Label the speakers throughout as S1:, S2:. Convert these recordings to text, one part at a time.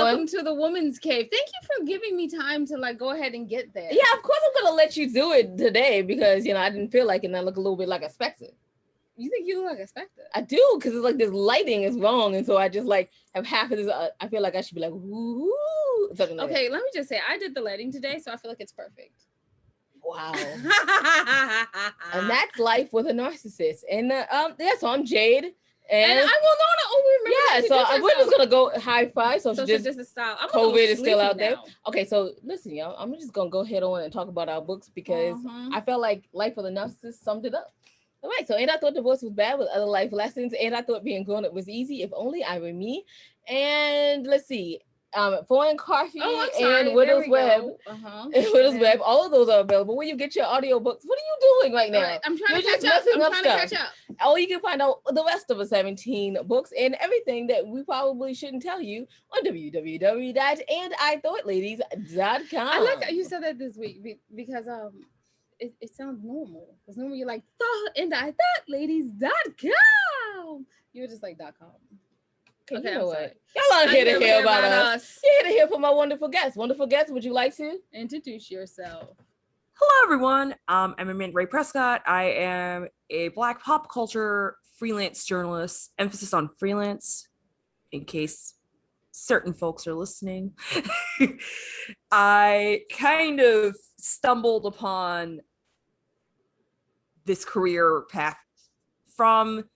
S1: welcome to the woman's cave. Thank you for giving me time to like go ahead and get there.
S2: Yeah, of course I'm gonna let you do it today because you know I didn't feel like it and I look a little bit like a Spectre.
S1: You think you look like a Spectre?
S2: I do, because it's like this lighting is wrong, and so I just like have half of this. I feel like I should be like, woo, something like
S1: okay, let me just say I did the lighting today, so I feel like it's perfect.
S2: Wow. And that's life with a narcissist. And yeah, so I'm Jade. And I will not remember. Yeah, so we're just gonna go high five. So just
S1: stop.
S2: COVID is still out there. Okay, so listen, y'all. I'm just gonna go head on and talk about our books because I felt like Life with a Narcissist summed it up. All right, so and I thought divorce was bad with other life lessons, and I thought being grown up was easy. If only I were me. And let's see. Foreign Coffee and Widow's Web. Widow's Web. All of those are available. Where you get your audio books. What are you doing right now?
S1: Right, I'm trying to catch up.
S2: Oh, you can find out the rest of the 17 books and everything that we probably shouldn't tell you on www.andithoughladies.com.
S1: I like how you said that this week because it sounds normal. Because normally you're like andithoughladies.com. You were just like .com.
S2: Okay, you know what? Y'all aren't here to hear about us. You're here to hear from my wonderful guests. Wonderful guests, would you like to
S1: introduce yourself?
S3: Hello, everyone. I'm Amanda-Rae Prescott. I am a Black pop culture freelance journalist, emphasis on freelance, in case certain folks are listening. I kind of stumbled upon this career path from...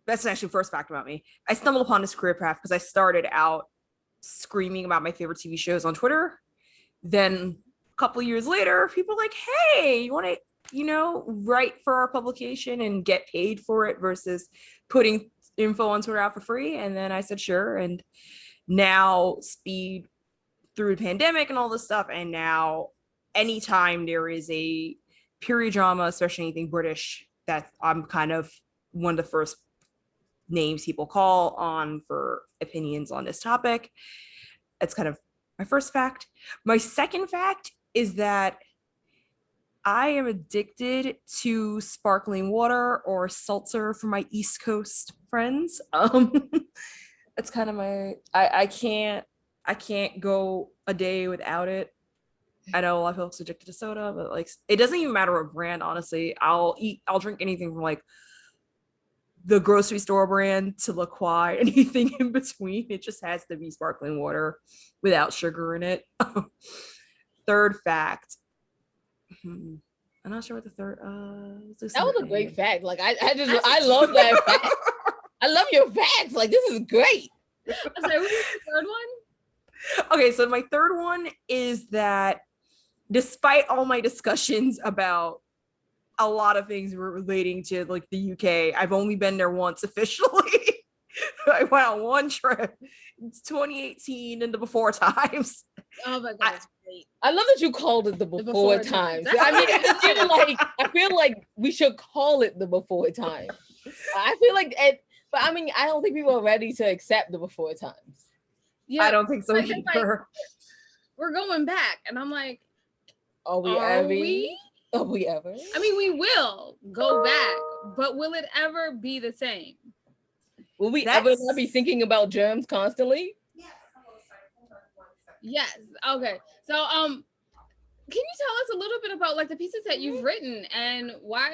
S3: That's actually the first fact about me. I stumbled upon this career path because I started out screaming about my favorite TV shows on Twitter. Then a couple years later, people were like, hey, you want to, write for our publication and get paid for it versus putting info on Twitter out for free? And then I said, sure. And now speed through the pandemic and all this stuff. And now anytime there is a period drama, especially anything British, that I'm kind of one of the first names people call on for opinions on this topic. It's kind of my first fact. My second fact is that I am addicted to sparkling water or seltzer for my East Coast friends. It's kind of my I can't go a day without it. I know a lot of folks are addicted to soda, but like it doesn't even matter what brand, honestly. I'll drink anything from like the grocery store brand to La Croix, anything in between. It just has to be sparkling water without sugar in it. Third fact. I'm not sure what the third.
S2: That was a great fact. Like I love that fact. I love your facts. Like this is great.
S1: I'm sorry, what was the third one?
S3: Okay, so my third one is that despite all my discussions about a lot of things relating to like the UK, I've only been there once officially. I went on one trip. It's 2018 and the before times.
S1: Oh my god, great.
S2: I love that you called it the before times. I mean, I feel like we should call it the before time. I feel like but I mean, I don't think people are ready to accept the before times.
S3: Yeah, I don't think so either.
S1: Like, we're going back, and I'm like,
S2: are we ever?
S1: I mean, we will go back, but will it ever be the same?
S2: Will we ever not be thinking about germs constantly?
S1: Yes. Okay. So, can you tell us a little bit about like the pieces that you've written and why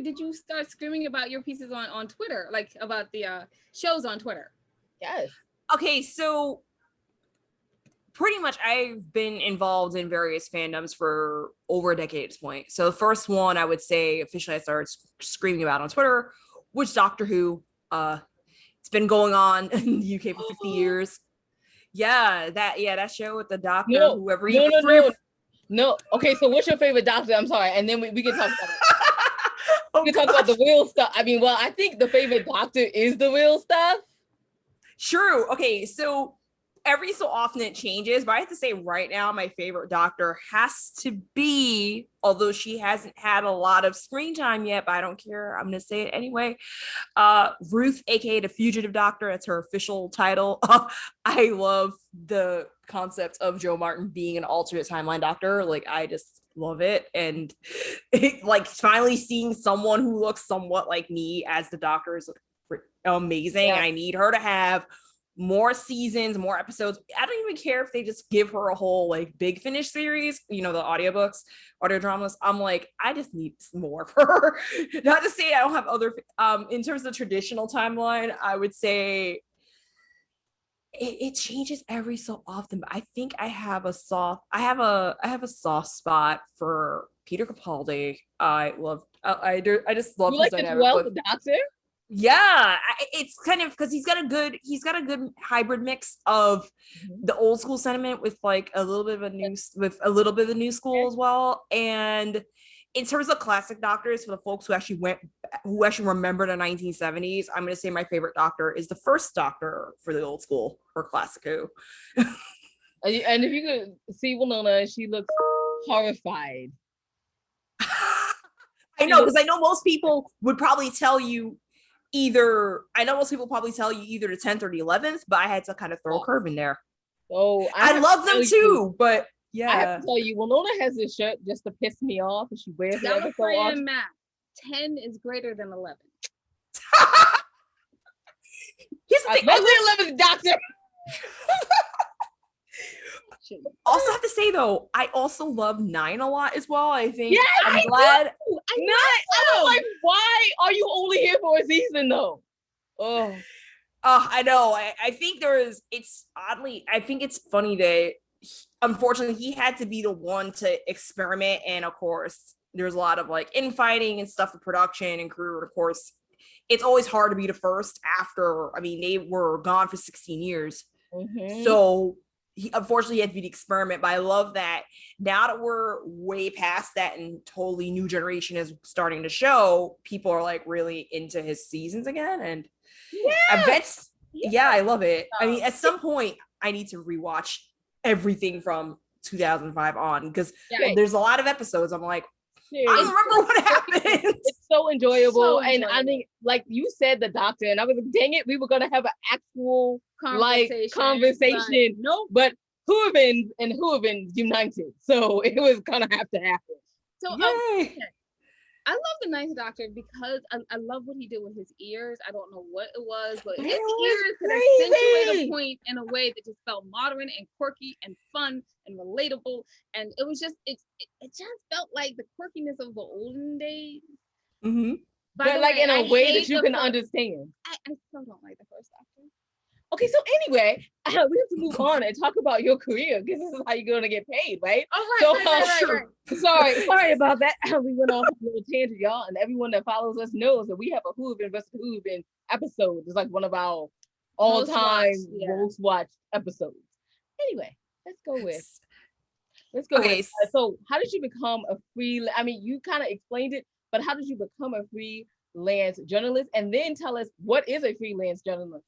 S1: did you start screaming about your pieces on Twitter, like about the shows on Twitter?
S2: Yes.
S3: Okay, so pretty much I've been involved in various fandoms for over a decade at this point. So the first one I would say officially I started screaming about on Twitter was Doctor Who. It's been going on in the UK for 50 years. Yeah, that show with the doctor, whoever.
S2: No. Okay, so what's your favorite doctor? I'm sorry, and then we can talk about it. We can talk about the real stuff. I mean, well, I think the favorite doctor is the real stuff.
S3: True. Okay, so every so often it changes, but I have to say right now my favorite doctor has to be, although she hasn't had a lot of screen time yet, but I don't care, I'm gonna say it anyway, Ruth, aka the Fugitive Doctor. That's her official title. I love the concept of Joe Martin being an alternate timeline doctor. Like I just love it. And like finally seeing someone who looks somewhat like me as the doctor is amazing. Yeah. I need her to have more seasons, more episodes. I don't even care if they just give her a whole like Big Finish series, the audiobooks, audio dramas. I'm like, I just need more for her. Not to say I don't have other in terms of the traditional timeline, I would say it changes every so often, but I think I have a soft spot for Peter Capaldi. I just love
S2: You
S3: his
S2: like the
S3: dynamic
S2: 12th Doctor?
S3: Yeah, it's kind of because he's got a good hybrid mix of the old school sentiment with like a little bit of the new school as well. And in terms of classic doctors, for the folks who actually remember the 1970s, I'm going to say my favorite doctor is the first doctor for the old school or classic Who.
S2: And if you could see Winona, she looks horrified.
S3: I know, because I know most people would probably tell you either the 10th or the 11th, but I had to kind of throw a curve in there.
S2: Oh,
S3: I love them too, but yeah.
S2: I have to tell you, Winona has this shirt just to piss me off, and she wears it every so often.
S1: Math. 10 is greater than 11.
S3: Here's the thing.
S2: I love the 11th Doctor.
S3: Also have to say though, I also love 9 a lot as well. I think
S2: I'm
S3: glad.
S2: I'm like, why are you only here for a season though? Oh,
S3: I know. I think I think it's funny that unfortunately he had to be the one to experiment, and of course there's a lot of like infighting and stuff with production and crew. Of course, it's always hard to be the first after. I mean, they were gone for 16 years, so. Unfortunately, he had to be the experiment, but I love that now that we're way past that and totally new generation is starting to show, people are like really into his seasons again. And I love it. I mean, at some point, I need to rewatch everything from 2005 on because there's a lot of episodes. I'm like, I don't remember what happened.
S2: It's so enjoyable. And I think, like you said, the Doctor, and I was like, dang it, we were gonna have an actual conversation.
S1: Nope.
S2: But Hooven and Hooven united, so it was gonna have to happen.
S1: So I love the Ninth Doctor because I love what he did with his ears. I don't know what it was, but his ears could accentuate a point in a way that just felt modern and quirky and fun and relatable. And it was just it just felt like the quirkiness of the olden days.
S2: Mm-hmm. But like in a way that you can understand.
S1: I still don't like the first Doctor.
S2: Okay, so anyway, we have to move on and talk about your career because this is how you're gonna get paid, right?
S1: Right.
S2: Sorry about that. We went off a little tangent, y'all, and everyone that follows us knows that we have a Hooven versus Hooven episode. It's like one of our all-time most watched episodes. Anyway, let's go with. So, how did you become a I mean, you kind of explained it, but how did you become a freelance journalist? And then tell us, what is a freelance journalist?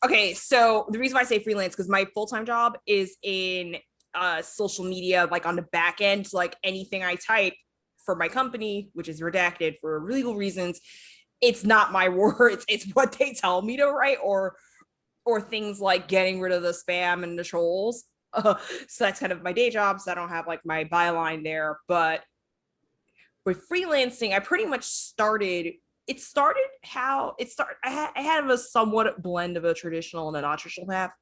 S3: Okay, so the reason why I say freelance because my full-time job is in social media, like on the back end, so like anything I type for my company, which is redacted for legal reasons, it's not my words, it's what they tell me to write, or things like getting rid of the spam and the trolls. So that's kind of my day job, so I don't have like my byline there. But with freelancing, I pretty much started. I had a somewhat blend of a traditional and a non-traditional path.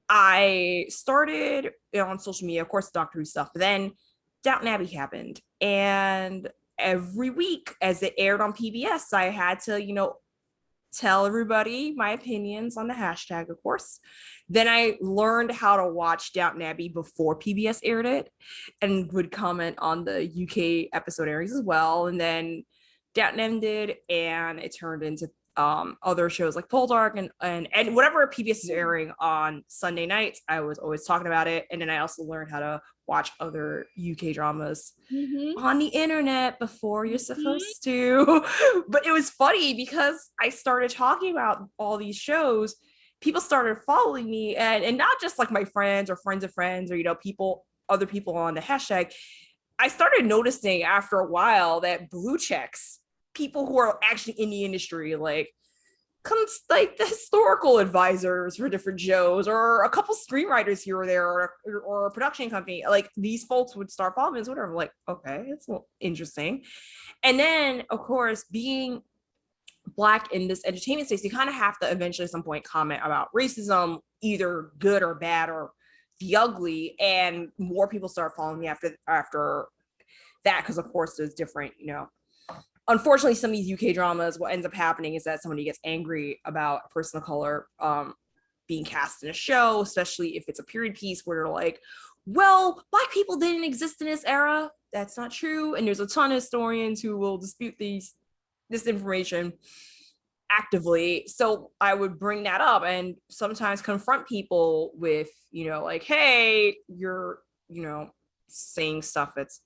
S3: I started on social media, of course, Doctor Who stuff. But then Downton Abbey happened, and every week as it aired on PBS, I had to, tell everybody my opinions on the hashtag, of course. Then I learned how to watch Downton Abbey before PBS aired it, and would comment on the UK episode airings as well. And then Downton ended, and it turned into other shows like Poldark and whatever PBS is airing on Sunday nights. I was always talking about it, and then I also learned how to watch other UK dramas on the internet before you're supposed to. But it was funny because I started talking about all these shows. People started following me, and not just like my friends or friends of friends or other people on the hashtag. I started noticing after a while that blue checks, people who are actually in the industry, like the historical advisors for different shows, or a couple screenwriters here or there, or a production company, like these folks would start following me on Twitter. I'm like, okay, it's interesting. And then, of course, being Black in this entertainment space, you kind of have to eventually at some point comment about racism, either good or bad or the ugly, and more people start following me after that, because of course there's different, unfortunately some of these UK dramas, what ends up happening is that somebody gets angry about a person of color being cast in a show, especially if it's a period piece where they're like, well, Black people didn't exist in this era. That's not true. And there's a ton of historians who will dispute this information actively. So I would bring that up and sometimes confront people with, like, hey, you're, saying stuff that's,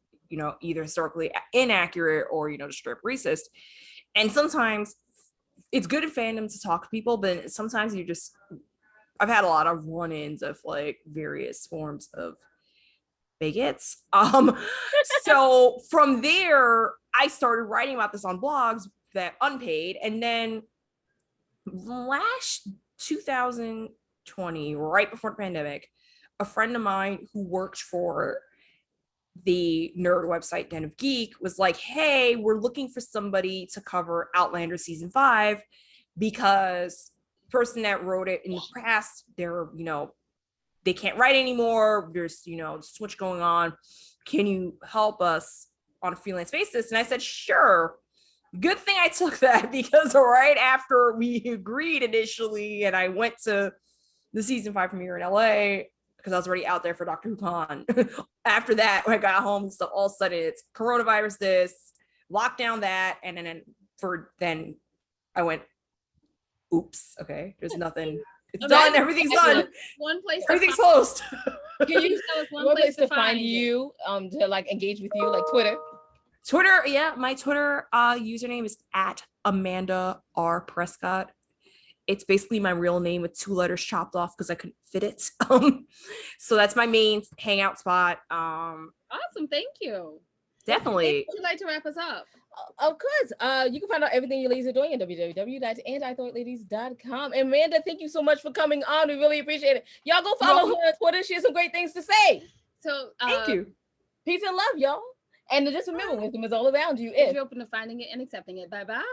S3: either historically inaccurate or, just straight racist. And sometimes it's good in fandom to talk to people, but sometimes I've had a lot of run-ins of like various forms of bigots. So from there, I started writing about this on blogs that unpaid. And then last 2020, right before the pandemic, a friend of mine who worked for the nerd website Den Of Geek was like, hey, we're looking for somebody to cover Outlander season 5 because the person that wrote it in the past, they're, they can't write anymore. There's, switch going on. Can you help us on a freelance basis? And I said, sure. Good thing I took that, because right after we agreed initially and I went to the season 5 premiere in LA, because I was already out there for Dr. Who Con. After that, when I got home and stuff, all of a sudden it's coronavirus this, lockdown that, and then I went, oops, okay, there's nothing. It's done, everything's done.
S1: One place,
S3: everything's closed.
S1: Can you tell us one place to find
S2: you, to like engage with you, like Twitter?
S3: Twitter, yeah, my Twitter username is at Amanda-Rae Prescott. It's basically my real name with 2 letters chopped off because I couldn't fit it. So that's my main hangout spot.
S1: Awesome, thank you.
S3: Definitely.
S1: Would you like to wrap us up?
S2: Of course. You can find out everything your ladies are doing at www.andithoughladies.com. Amanda, thank you so much for coming on. We really appreciate it. Y'all go follow her on Twitter. She has some great things to say.
S1: So
S3: thank you.
S2: Peace and love, y'all. And just remember, wisdom is all around you.
S1: If you're open to finding it and accepting it. Bye-bye.